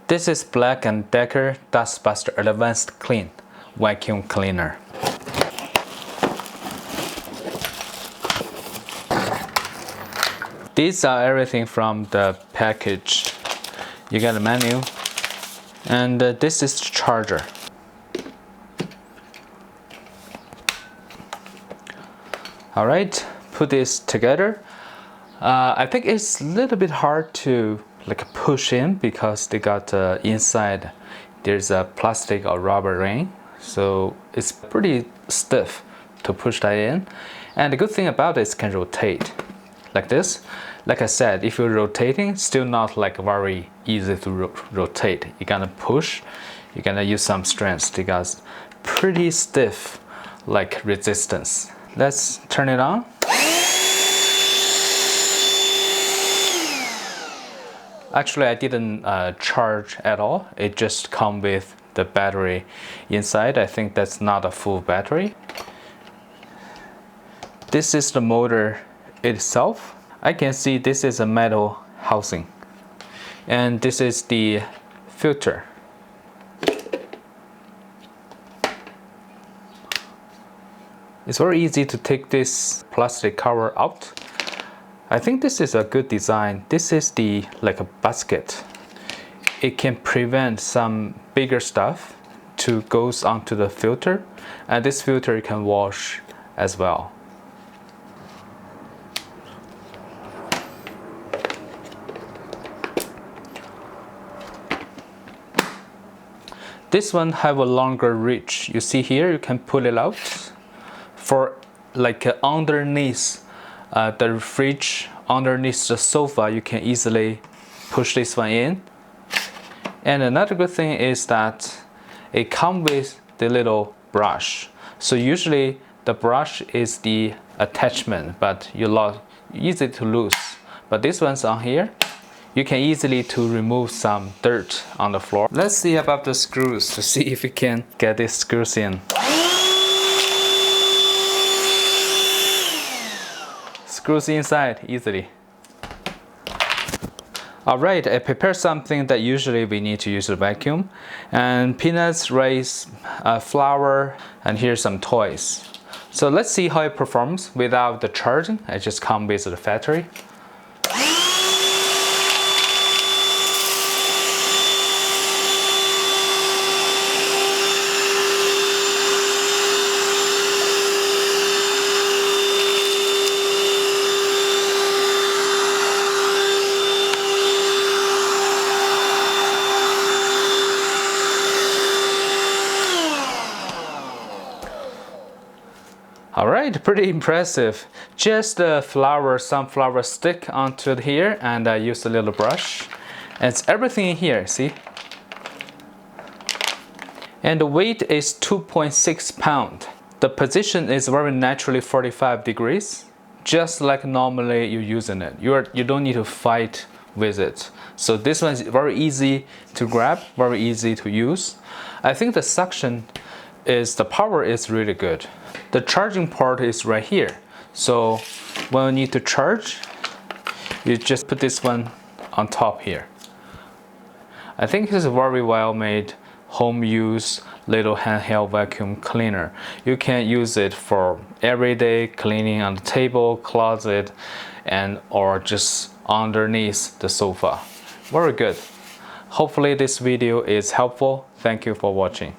This is Black+Decker Dustbuster Advanced Clean Vacuum Cleaner. These are everything from the package. You got a menu, and this is the charger. Alright, put this together. I think it's a little bit hard to push in because they got inside there's a plastic or rubber ring, so it's pretty stiff to push that in. And the good thing about it is it can rotate like this. Like I said, if you're rotating, still not very easy to rotate. You're gonna push, you're gonna use some strength because pretty stiff resistance. Let's turn it on. Actually, I didn't charge at all. It just comes with the battery inside. I think that's not a full battery. This is the motor itself. I can see this is a metal housing. And this is the filter. It's very easy to take this plastic cover out. I think this is a good design. This is like a basket. It can prevent some bigger stuff to goes onto the filter, and this filter you can wash as well. This one have a longer reach. You see here, you can pull it out for underneath the fridge, underneath the sofa. You can easily push this one in. And another good thing is that it comes with the little brush. So usually the brush is the attachment, but easy to lose. But this one's on here. You can easily to remove some dirt on the floor. Let's see about the screws to see if we can get these screws in. Screws inside easily. Alright, I prepared something that usually we need to use a vacuum. And peanuts, rice, flour, and here's some toys. So let's see how it performs without the charging. I just come with the battery. Alright, pretty impressive. Just sunflower stick onto here, and I use a little brush. And it's everything in here, see? And the weight is 2.6 pounds. The position is very naturally 45 degrees, just like normally you're using it. You don't need to fight with it. So this one is very easy to grab, very easy to use. I think the suction the power is really good. The charging port is right here. So when you need to charge, you just put this one on top here. I think this is a very well made home use little handheld vacuum cleaner. You can use it for everyday cleaning on the table, closet, or just underneath the sofa. Very good. Hopefully this video is helpful. Thank you for watching.